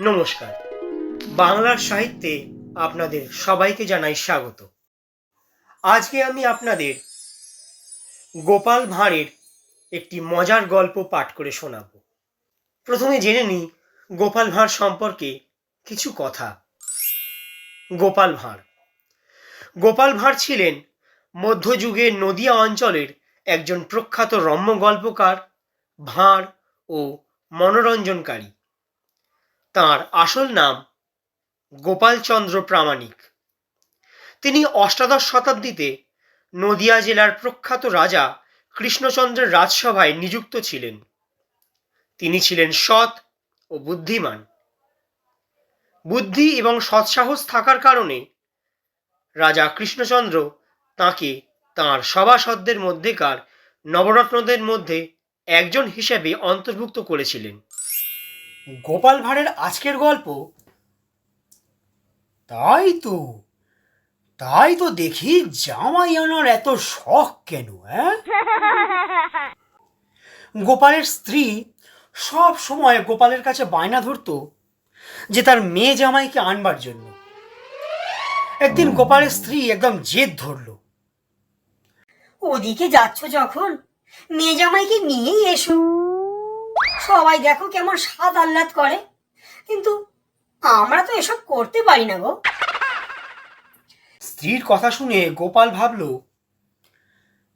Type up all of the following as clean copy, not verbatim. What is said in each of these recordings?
নমস্কার। বাংলার সাহিত্যে আপনাদের সবাইকে জানাই স্বাগত। আজকে আমি আপনাদের গোপাল ভাঁড়ের একটি মজার গল্প পাঠ করে শোনাব। প্রথমে জেনে নিই গোপাল ভাঁড় সম্পর্কে কিছু কথা। গোপাল ভাঁড় গোপাল ভাঁড় ছিলেন মধ্যযুগের নদিয়া অঞ্চলের একজন প্রখ্যাত রম্য গল্পকার, ভাঁড় ও মনোরঞ্জনকারী। তাঁর আসল নাম গোপালচন্দ্র প্রামাণিক। তিনি অষ্টাদশ শতাব্দীতে নদিয়া জেলার প্রখ্যাত রাজা কৃষ্ণচন্দ্রের রাজসভায় নিযুক্ত ছিলেন। তিনি ছিলেন সৎ ও বুদ্ধিমান। বুদ্ধি এবং সৎসাহস থাকার কারণে রাজা কৃষ্ণচন্দ্র তাঁকে তাঁর সভাসদদের মধ্যেকার নবরত্নদের মধ্যে একজন হিসেবে অন্তর্ভুক্ত করেছিলেন। গোপাল ভাঁড়ের আজকের গল্প তাই তো দেখি জামাই আনার এত শখ কেন? গোপালের স্ত্রী সব সময় গোপালের কাছে বায়না ধরতো যে তার মেয়ে জামাইকে আনবার জন্য। একদিন গোপালের স্ত্রী একদম জেদ ধরলো, ওদিকে যাচ্ছ যখন মেয়ে জামাইকে নিয়েই এসো। সবাই দেখো কেমন স্বাদ আহ্লাদ করে, কিন্তু আমরা তো এসব করতে পারি না গো। স্ত্রীর কথা শুনে গোপাল ভাবল,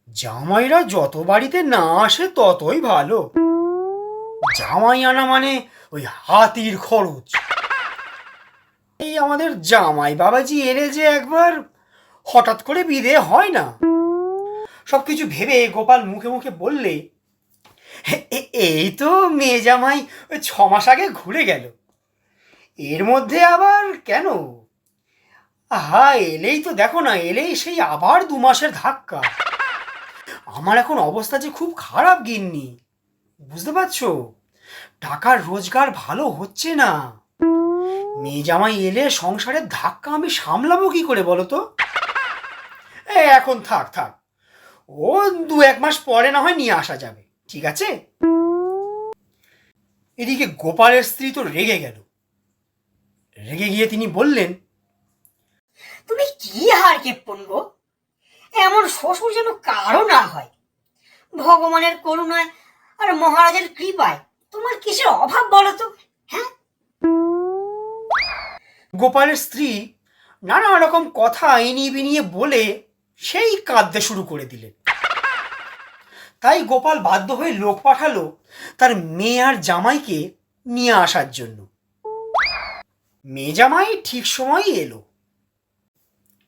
জামাইরা যত বাড়িতে না আসে ততই ভালো। জামাই আনা মানে ওই হাতির খরচ। এই আমাদের জামাই বাবাজি এলে যে একবার হঠাৎ করে বিদে হয় না। সবকিছু ভেবে গোপাল মুখে মুখে বললে, এই তো মেয়ে জামাই 6 মাস আগে ঘুরে গেল, এর মধ্যে আবার কেন? আহা, এলেই তো দেখো না, এলেই সেই আবার 2 মাসের ধাক্কা। আমার এখন অবস্থা যে খুব খারাপ গিন্নি, বুঝতে পারছো? টাকার রোজগার ভালো হচ্ছে না। মেয়ে জামাই এলে সংসারের ধাক্কা আমি সামলাবো কি করে বলো তো? এখন থাক, ও 2-1 মাস পরে না হয় নিয়ে আসা যাবে, ঠিক আছে? এদিকে গোপালের স্ত্রী তো রেগে গেল। রেগে গিয়ে তিনি বললেন, তুমি কি হার কেপ্পন গো, এমন শ্বশুর যেন কারো না হয়। ভগবানের করুণায় আর মহারাজের কৃপায় তোমার কিসের অভাব বলো তো? হ্যাঁ? গোপালের স্ত্রী নানা রকম কথা ইনিয়ে বিনিয়ে বলে সেই কাঁদতে শুরু করে দিলেন। তাই গোপাল বাধ্য হয়ে লোক পাঠালো তার মেয়ে আর জামাইকে নিয়ে আসার জন্য। মেয়ে জামাই ঠিক সময়ই এলো,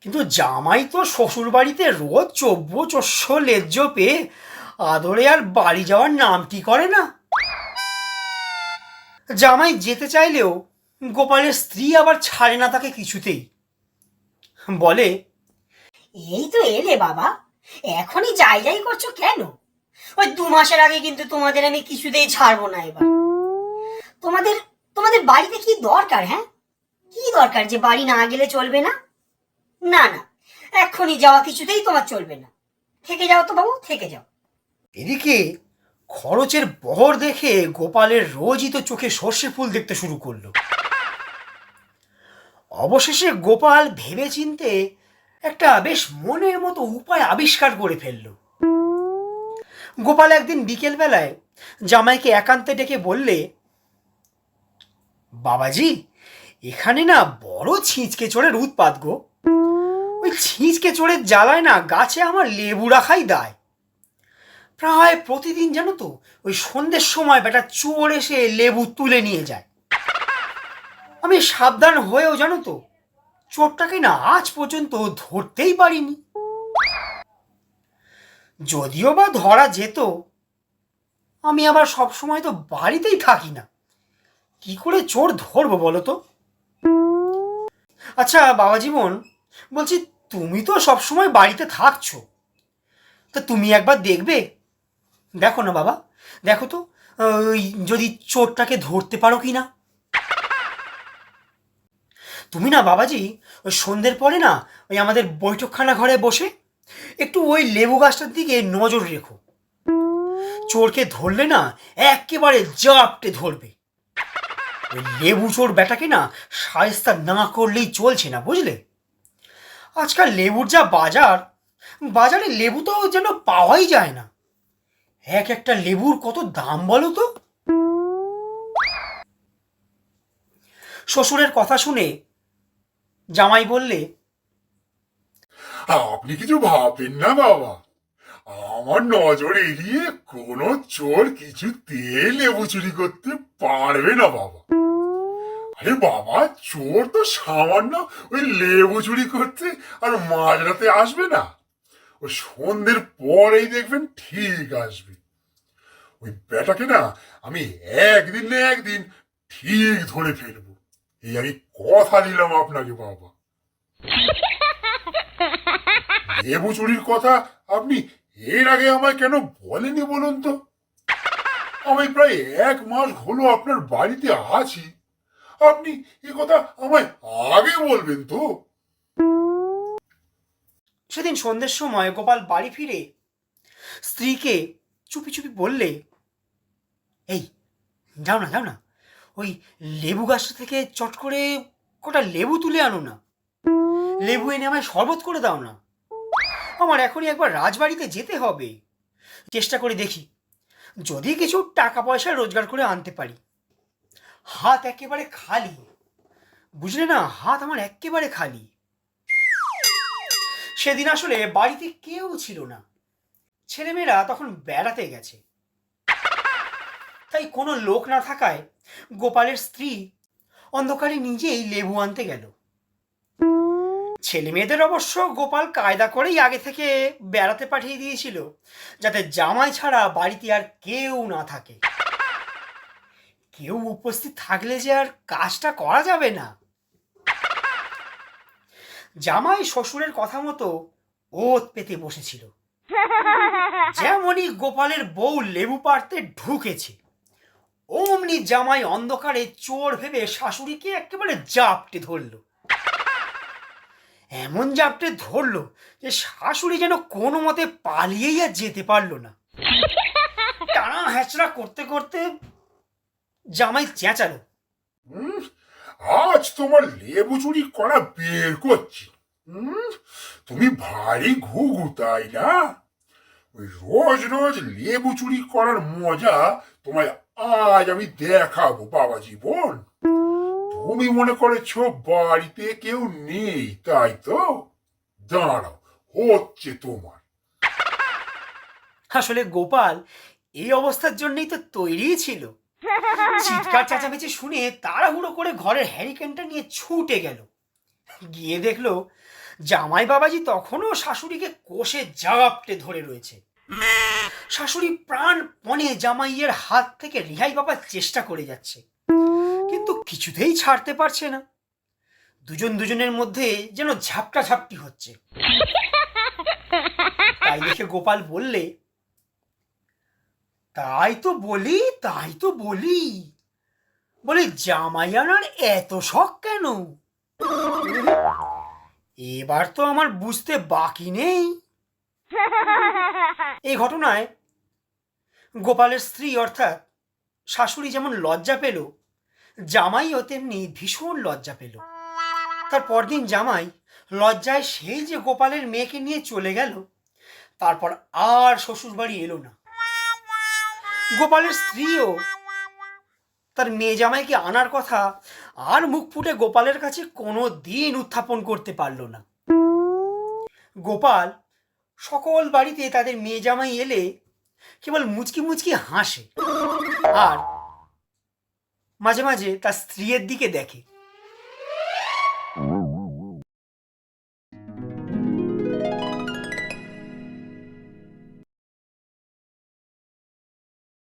কিন্তু জামাই তো শ্বশুর বাড়িতে রোজ চব্য চস্য লেজ্জ পেয়ে আদরে আর বাড়ি যাওয়ার নামটি করে না। জামাই যেতে চাইলেও গোপালের স্ত্রী আবার ছাড়ে না তাকে কিছুতেই। বলে, এই তো এলে বাবা, এখনই যাই করছো কেন? ওই 2 মাসের আগে কিন্তু তোমাদের আমি কিছুতেই ছাড়বো না। এবার তোমাদের তোমাদের বাড়িতে কি দরকার? হ্যাঁ, কি দরকার যে বাড়ি না গেলে চলবে না? না না, এখনই যাওয়া কিছুতেই তোমার চলবে না। থেকে যাও তো বাবু, থেকে যাও। এদিকে খরচের বহর দেখে গোপালের রোজই তো চোখে সর্ষে ফুল দেখতে শুরু করলো। অবশেষে গোপাল ভেবেচিন্তে একটা বেশ মনের মতো উপায় আবিষ্কার করে ফেলল। গোপাল একদিন বিকেল বেলায় জামাইকে একান্তে ডেকে বললে, বাবাজি, এখানে না বড় ছিঁচকে চোরের উৎপাত গো। ওই ছিঁচকে চোরের জ্বালায় না গাছে আমার লেবু রাখাই দায়। প্রায় প্রতিদিন জানো তো ওই সন্ধ্যের সময় বেটা চোর এসে লেবু তুলে নিয়ে যায়। আমি সাবধান হয়েও জানো তো চোরটাকে না আজ পর্যন্ত ধরতেই পারিনি। যদিও বা ধরা যেত, আমি আবার সবসময় তো বাড়িতেই থাকি না, কি করে চোর ধরবো বলো তো? আচ্ছা বাবা জীবন, বলছি তুমি তো সবসময় বাড়িতে থাকছো, তা তুমি একবার দেখবে? দেখো না বাবা, দেখো তো ওই যদি চোরটাকে ধরতে পারো কি না। তুমি না বাবাজি ওই সন্ধ্যের পরে না ওই আমাদের বৈঠকখানা ঘরে বসে একটু ওই লেবু গাছটার দিকে নজর রেখো। চোরকে ধরলে না একেবারে জাপটে ধরবে। ওই লেবু চোর বেটাকে না শায়েস্তা না করলেই চলছে না, বুঝলে? আজকাল লেবুর যা বাজার, বাজারে লেবু তো যেন পাওয়াই যায় না। এক একটা লেবুর কত দাম বলো তো। শ্বশুরের কথা শুনে জামাই বললে, আপনি কিছু ভাববেন না বাবা, আমার নজর এড়িয়ে কোনো চোর কিছুতে লেবু চুরি করতে পারবে না বাবা। আরে বাবা, চোর তো সামান্য ওই লেবু চুরি করতে আর মাঝরাতে আসবে না, ওই সন্ধ্যের পরেই দেখবেন ঠিক আসবে। ওই বেটাকে না আমি একদিন না একদিন ঠিক ধরে ফেলবো, এই আমি কথা দিলাম আপনাকে বাবা। লেবু চুরির কথা আপনি এর আগে আমায় কেন বলেনি বলুন তো? আমি প্রায় 1 মাস হলো আপনার বাড়িতে আছি, আপনি এ কথা আমায় আগে বলবেন তো। সেদিন সন্ধ্যের সময় গোপাল বাড়ি ফিরে স্ত্রীকে চুপি চুপি বললে, এই যাও না যাও না, ওই লেবু গাছটা থেকে চট করে কটা লেবু তুলে আনো না, লেবু এনে আমায় শরবত করে দাও না। আমার এখনই একবার রাজবাড়িতে যেতে হবে, চেষ্টা করে দেখি যদি কিছু টাকা পয়সা রোজগার করে আনতে পারি। হাত একেবারে খালি, বুঝলে না, হাত আমার একেবারে খালি। সেদিন আসলে বাড়িতে কেউ ছিল না, ছেলেমেয়েরা তখন বেড়াতে গেছে। তাই কোনো লোক না থাকায় গোপালের স্ত্রী অন্ধকারে নিজেই লেবু আনতে গেল। ছেলে মেয়েদের অবশ্য গোপাল কায়দা করেই আগে থেকে বেড়াতে পাঠিয়ে দিয়েছিল, যাতে জামাই ছাড়া বাড়িতে আর কেউ না থাকে। কেউ উপস্থিত থাকলে যে আর কাজটা করা যাবে না। জামাই শ্বশুরের কথা মতো ওত পেতে বসেছিল। যেমনই গোপালের বউ লেবু পাড়তে ঢুকেছে, অমনি জামাই অন্ধকারে চোর ভেবে শাশুড়িকে একেবারে জাপটে ধরলো। এমন জাপটে ধরলো যে শাশুড়ি যেন কোনো মতে পালিয়েই আর যেতে পারলো না। টানা হ্যাচড়া করতে করতে জামাই চেঁচালো, আজ তোমার লেবু চুরি করা বের করছি। তুমি ভারী ঘুঘু তাই না? ওই রোজ রোজ লেবু চুরি করার মজা তোমায় আজ আমি দেখাবো বাবা জীবন। তুমি মনে করেছ বাড়িতে কেউ নেই, তাই তো? দাঁড়াও, হচ্ছে তোমার। আসলে গোপাল এই অবস্থার জন্যই তো তৈরি ছিল। চিৎকার চেঁচামেচি শুনে তাড়াহুড়ো করে ঘরের হ্যারিকেনটা নিয়ে ছুটে গেল। গিয়ে দেখলো জামাই বাবাজি তখনও শাশুড়িকে কোষে জাপটে ধরে রয়েছে। শাশুড়ি প্রাণপণে জামাইয়ের হাত থেকে রেহাই পাবার চেষ্টা করে যাচ্ছে, কিন্তু কিছুতেই ছাড়তে পারছে না। দুজন দুজনের মধ্যে যেন ঝাপটা ঝাপটি হচ্ছে। তাই দেখে গোপাল বললে, তাই তো বলি বলে জামাই আনার এত শখ কেন? এবার তো আমার বুঝতে বাকি নেই। এই ঘটনায় গোপালের স্ত্রী অর্থাৎ শাশুড়ি যেমন লজ্জা পেল, জামাইও তেমনি ভীষণ লজ্জা পেল। তার পরদিন জামাই লজ্জায় সেই যে গোপালের মেয়েকে নিয়ে চলে গেল, তারপর আর শ্বশুর বাড়ি এলো না। গোপালের স্ত্রীও তার মেয়ে জামাইকে আনার কথা আর মুখ ফুটে গোপালের কাছে কোনো দিন উত্থাপন করতে পারল না। গোপাল সকল বাড়িতে তাদের মেয়ে জামাই এলে কেবল মুচকি মুচকি হাসে আর মাঝে মাঝে তার স্ত্রীর দিকে দেখে।